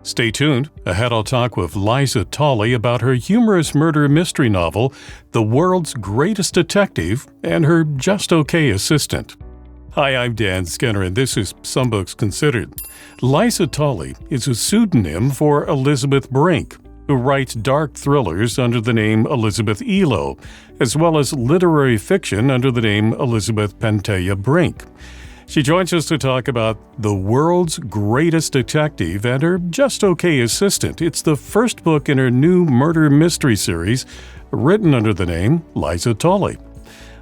Stay tuned. Ahead, I'll talk with Liza Tully about her humorous murder mystery novel, The World's Greatest Detective, and her just okay assistant. Hi, I'm Dan Skinner, and this is Some Books Considered. Liza Tully is a pseudonym for Elisabeth Brink, who writes dark thrillers under the name Elisabeth Elo, as well as literary fiction under the name Elisabeth Panttaja Brink. She joins us to talk about The World's Greatest Detective and her just okay assistant. It's the first book in her new murder mystery series, written under the name Liza Tully.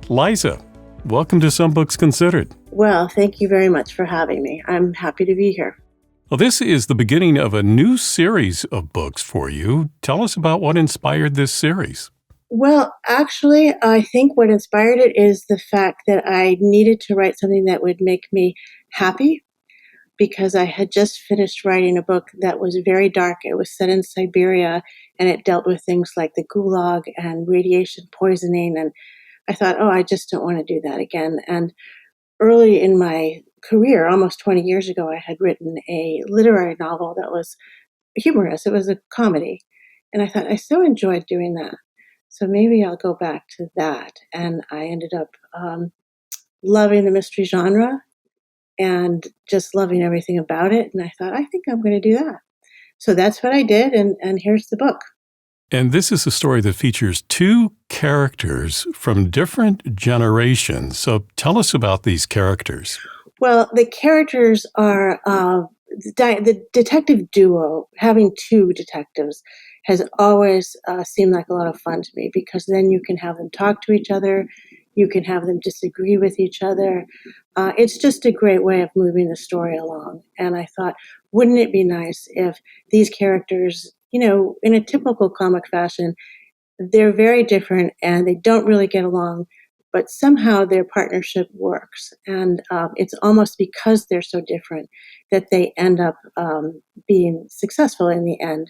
Liza, welcome to Some Books Considered. Well, thank you very much for having me. I'm happy to be here. Well, this is the beginning of a new series of books for you. Tell us about what inspired this series. Well, actually, I think what inspired it is the fact that I needed to write something that would make me happy, because I had just finished writing a book that was very dark. It was set in Siberia, and it dealt with things like the gulag and radiation poisoning. And I thought, I just don't want to do that again. And early in my career, almost 20 years ago, I had written a literary novel that was humorous. It was a comedy. And I thought, I so enjoyed doing that. So maybe I'll go back to that. And I ended up loving the mystery genre and just loving everything about it. And I thought, I think I'm going to do that. So that's what I did. And here's the book. And this is a story that features two characters from different generations. So tell us about these characters. Well, the characters are the detective duo. Having two detectives has always seemed like a lot of fun to me, because then you can have them talk to each other. You can have them disagree with each other. It's just a great way of moving the story along. And I thought, wouldn't it be nice if these characters, in a typical comic fashion, they're very different and they don't really get along, but somehow their partnership works. And it's almost because they're so different that they end up being successful in the end.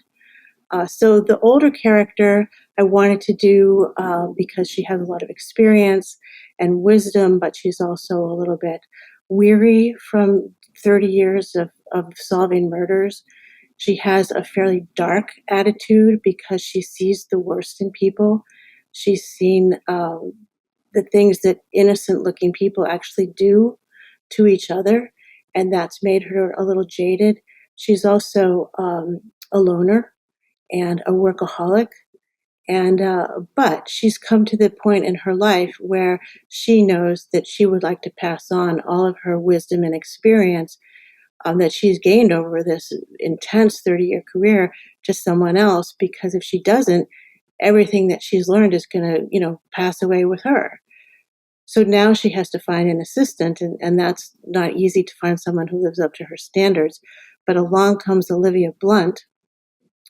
So the older character I wanted to do because she has a lot of experience and wisdom, but she's also a little bit weary from 30 years of solving murders. She has a fairly dark attitude because she sees the worst in people. She's seen the things that innocent-looking people actually do to each other, and that's made her a little jaded. She's also a loner and a workaholic. And but she's come to the point in her life where she knows that she would like to pass on all of her wisdom and experience that she's gained over this intense 30-year career to someone else, because if she doesn't, everything that she's learned is going to, pass away with her. So now she has to find an assistant, and that's not easy to find someone who lives up to her standards. But along comes Olivia Blunt,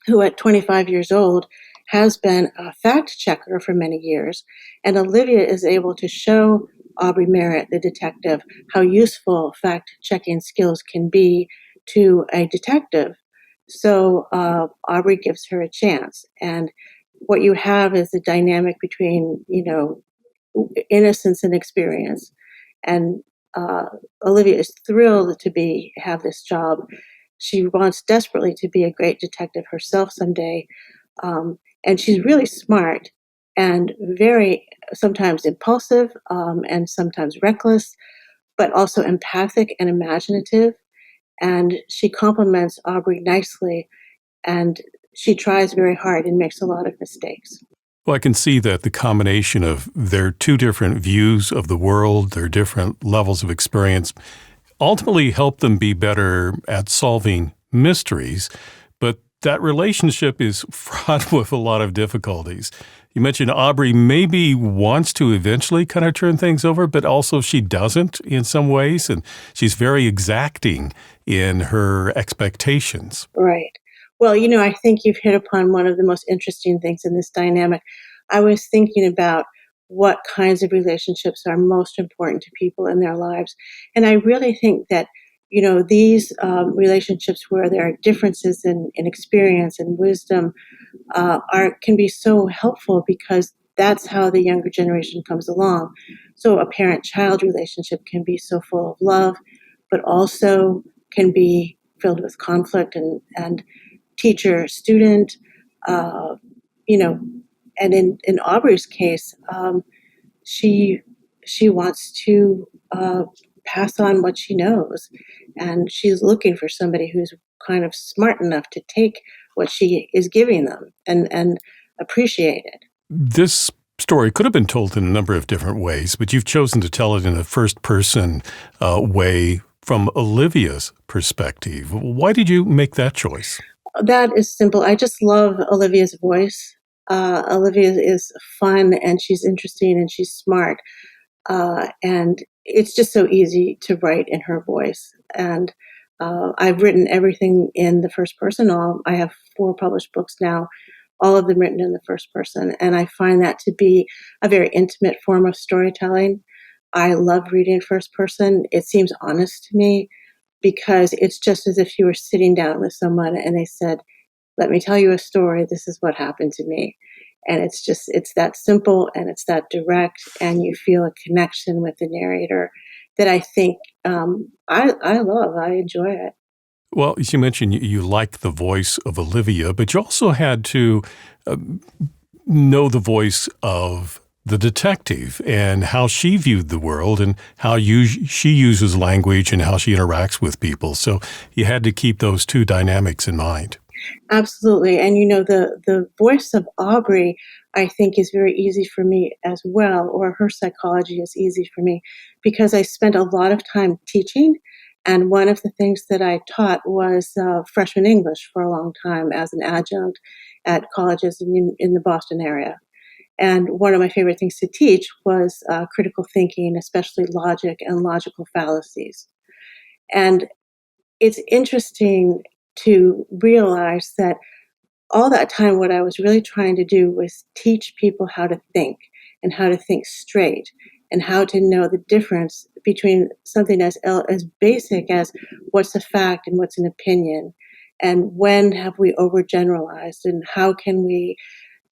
who at 25 years old has been a fact checker for many years. And Olivia is able to show Aubrey Merritt, the detective, how useful fact checking skills can be to a detective. So Aubrey gives her a chance. And what you have is the dynamic between, innocence and experience. And Olivia is thrilled to have this job. She wants desperately to be a great detective herself someday. And she's really smart and very sometimes impulsive and sometimes reckless, but also empathic and imaginative. And she complements Aubrey nicely, and she tries very hard and makes a lot of mistakes. Well, I can see that the combination of their two different views of the world, their different levels of experience, ultimately help them be better at solving mysteries. But that relationship is fraught with a lot of difficulties. You mentioned Aubrey maybe wants to eventually kind of turn things over, but also she doesn't in some ways, and she's very exacting in her expectations. Right. Well, I think you've hit upon one of the most interesting things in this dynamic. I was thinking about what kinds of relationships are most important to people in their lives. And I really think that, these relationships where there are differences in experience and wisdom can be so helpful, because that's how the younger generation comes along. So a parent-child relationship can be so full of love, but also can be filled with conflict and teacher, student, uh, you know, and in Aubrey's case, she she wants to pass on what she knows, and she's looking for somebody who's kind of smart enough to take what she is giving them and appreciate it. This story could have been told in a number of different ways, but you've chosen to tell it in a first-person way from Olivia's perspective. Why did you make that choice? That is simple. I just love Olivia's voice. Olivia is fun and she's interesting and she's smart. And it's just so easy to write in her voice. And I've written everything in the first person. I have 4 published books now, all of them written in the first person. And I find that to be a very intimate form of storytelling. I love reading first person. It seems honest to me because it's just as if you were sitting down with someone and they said, let me tell you a story. This is what happened to me. And it's that simple and it's that direct, and you feel a connection with the narrator that I think I love. I enjoy it. Well, as you mentioned, you like the voice of Olivia, but you also had to uh, know the voice of the detective and how she viewed the world and how she uses language and how she interacts with people. So you had to keep those two dynamics in mind. Absolutely. And the voice of Aubrey, I think, is very easy for me as well, or her psychology is easy for me because I spent a lot of time teaching. And one of the things that I taught was freshman English for a long time as an adjunct at colleges in the Boston area. And one of my favorite things to teach was critical thinking, especially logic and logical fallacies. And it's interesting to realize that all that time, what I was really trying to do was teach people how to think and how to think straight and how to know the difference between something as basic as what's a fact and what's an opinion, and when have we overgeneralized, and how can we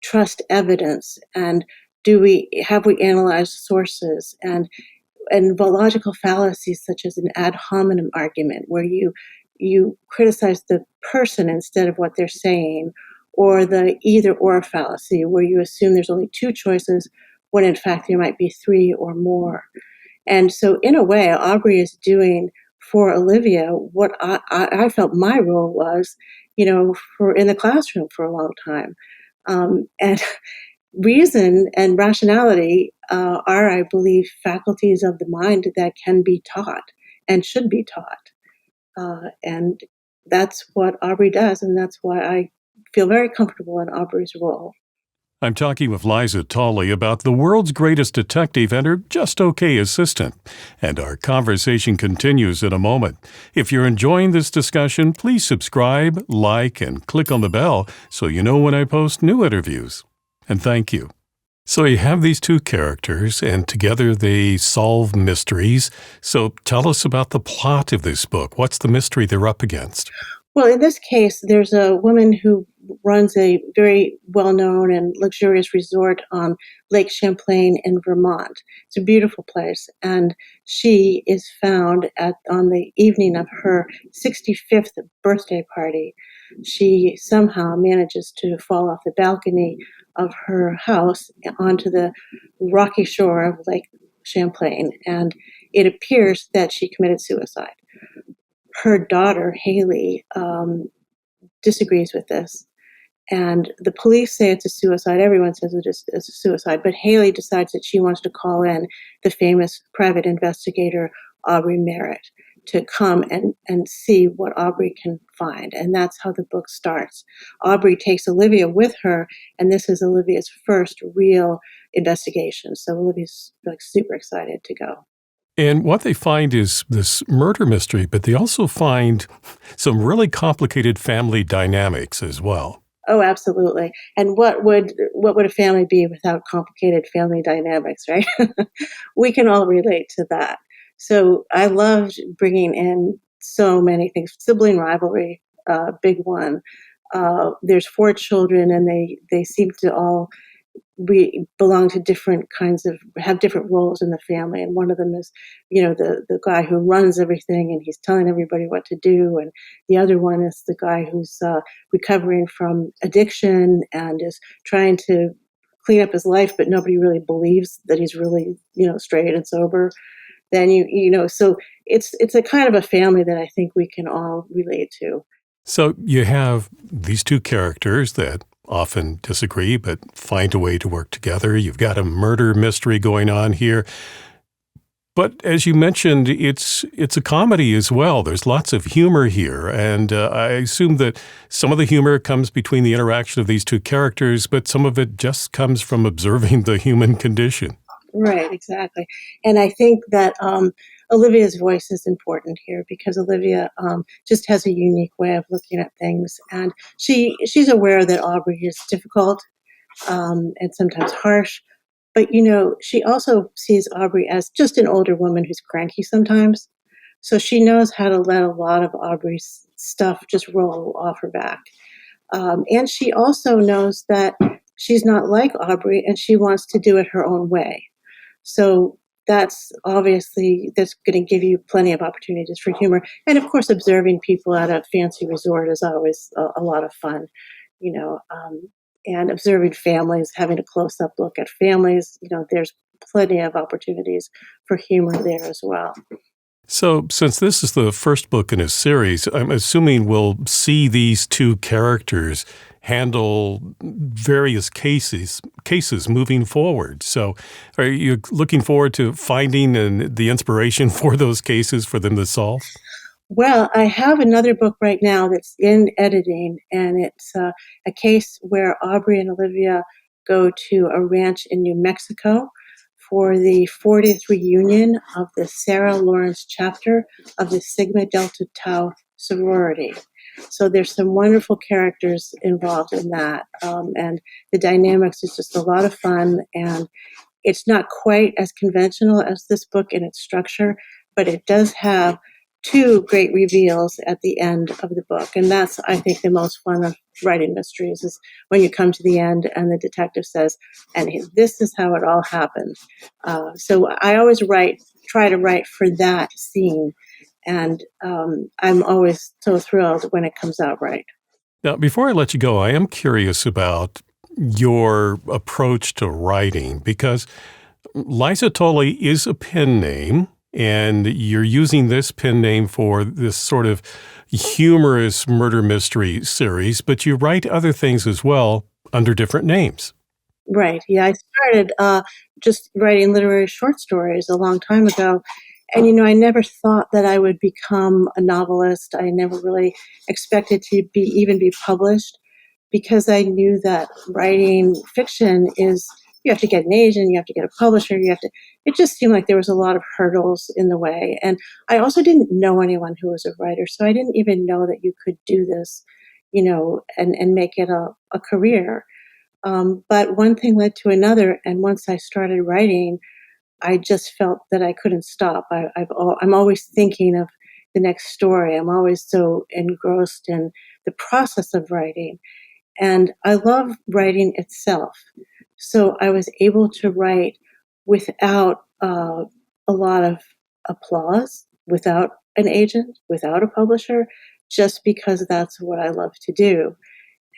trust evidence, and do we have we analyzed sources, and logical fallacies such as an ad hominem argument where you criticize the person instead of what they're saying, or the either or fallacy where you assume there's only 2 choices when in fact there might be 3 or more. And so in a way Aubrey is doing for Olivia what I felt my role was, for in the classroom for a long time. And reason and rationality are, I believe, faculties of the mind that can be taught and should be taught. And that's what Aubrey does, and that's why I feel very comfortable in Aubrey's role. I'm talking with Liza Tully about the world's greatest detective and her just okay assistant. And our conversation continues in a moment. If you're enjoying this discussion, please subscribe, like, and click on the bell so you know when I post new interviews. And thank you. So you have these two characters, and together they solve mysteries. So tell us about the plot of this book. What's the mystery they're up against? Well, in this case, there's a woman who runs a very well-known and luxurious resort on Lake Champlain in Vermont. It's a beautiful place, and she is found on the evening of her 65th birthday party. She somehow manages to fall off the balcony of her house onto the rocky shore of Lake Champlain, and it appears that she committed suicide. Her daughter, Haley, disagrees with this. And the police say it's a suicide. Everyone says it's a suicide. But Haley decides that she wants to call in the famous private investigator, Aubrey Merritt, to come and see what Aubrey can find. And that's how the book starts. Aubrey takes Olivia with her, and this is Olivia's first real investigation. So Olivia's like super excited to go. And what they find is this murder mystery, but they also find some really complicated family dynamics as well. Oh, absolutely. And what would a family be without complicated family dynamics, right? We can all relate to that. So I loved bringing in so many things. Sibling rivalry, big one. There's 4 children, and they seem to all we belong to different kinds of, have different roles in the family. And one of them is, the guy who runs everything and he's telling everybody what to do. And the other one is the guy who's recovering from addiction and is trying to clean up his life, but nobody really believes that he's really, straight and sober. Then so it's a kind of a family that I think we can all relate to. So you have these two characters that often disagree but find a way to work together. You've got a murder mystery going on here. But as you mentioned, it's a comedy as well. There's lots of humor here. And I assume that some of the humor comes between the interaction of these two characters, but some of it just comes from observing the human condition. Right, exactly. And I think that Olivia's voice is important here because Olivia just has a unique way of looking at things. And she's aware that Aubrey is difficult and sometimes harsh. But, she also sees Aubrey as just an older woman who's cranky sometimes. So she knows how to let a lot of Aubrey's stuff just roll off her back. And she also knows that she's not like Aubrey and she wants to do it her own way. So that's going to give you plenty of opportunities for humor. And of course, observing people at a fancy resort is always a lot of fun, and observing families, having a close-up look at families, there's plenty of opportunities for humor there as well. So since this is the first book in a series, I'm assuming we'll see these two characters handle various cases moving forward. So are you looking forward to finding the inspiration for those cases for them to solve? Well, I have another book right now that's in editing, and it's a case where Aubrey and Olivia go to a ranch in New Mexico for the 40th reunion of the Sarah Lawrence chapter of the Sigma Delta Tau sorority. So there's some wonderful characters involved in that, and the dynamics is just a lot of fun, and it's not quite as conventional as this book in its structure, but it does have two great reveals at the end of the book. And that's, I think, the most fun of writing mysteries is when you come to the end and the detective says, and this is how it all happened. So I always try to write for that scene. And I'm always so thrilled when it comes out right. Now, before I let you go, I am curious about your approach to writing because Liza Tully is a pen name, and you're using this pen name for this sort of humorous murder mystery series, but you write other things as well under different names. Right. Yeah, I started just writing literary short stories a long time ago. And, I never thought that I would become a novelist. I never really expected to even be published because I knew that writing fiction is, you have to get an agent, you have to get a publisher, it just seemed like there was a lot of hurdles in the way. And I also didn't know anyone who was a writer. So I didn't even know that you could do this, and make it a career. But one thing led to another. And once I started writing, I just felt that I couldn't stop. I'm always thinking of the next story. I'm always so engrossed in the process of writing. And I love writing itself. So I was able to write without a lot of applause, without an agent, without a publisher, just because that's what I love to do.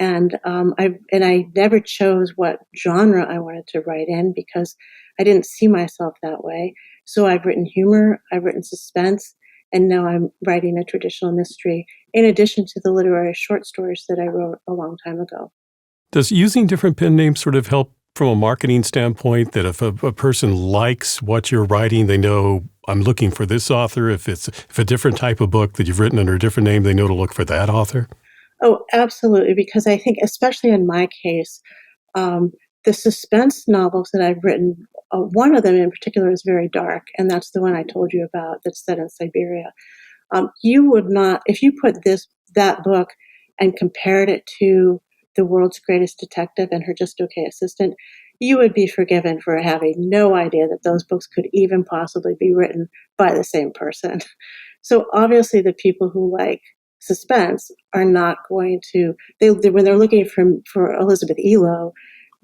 And I never chose what genre I wanted to write in because I didn't see myself that way. So I've written humor, I've written suspense, and now I'm writing a traditional mystery in addition to the literary short stories that I wrote a long time ago. Does using different pen names sort of help from a marketing standpoint that if a person likes what you're writing, they know I'm looking for this author? If a different type of book that you've written under a different name, they know to look for that author? Oh, absolutely, because I think, especially in my case, the suspense novels that I've written, one of them in particular is very dark, and that's the one I told you about that's set in Siberia. You would not, if you put that book and compared it to The World's Greatest Detective and Her Just Okay Assistant, you would be forgiven for having no idea that those books could even possibly be written by the same person. So obviously the people who like suspense are not going to, when they're looking for Elisabeth Elo,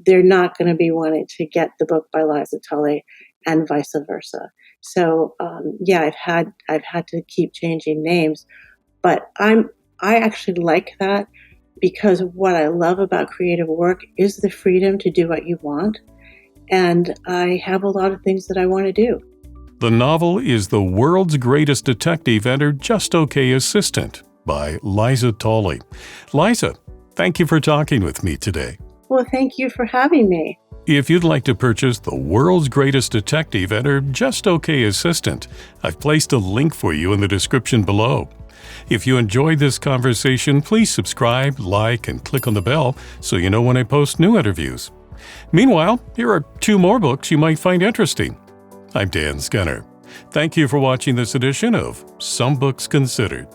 they're not going to be wanting to get the book by Liza Tully and vice versa. So I've had to keep changing names, but I actually like that, because what I love about creative work is the freedom to do what you want, and I have a lot of things that I want to do. The novel is The World's Greatest Detective and Her Just Okay Assistant by Liza Tully. Liza, thank you for talking with me today. Well, thank you for having me. If you'd like to purchase The World's Greatest Detective and Her Just Okay Assistant, I've placed a link for you in the description below. If you enjoyed this conversation, please subscribe, like, and click on the bell so you know when I post new interviews. Meanwhile, here are 2 more books you might find interesting. I'm Dan Skinner. Thank you for watching this edition of Some Books Considered.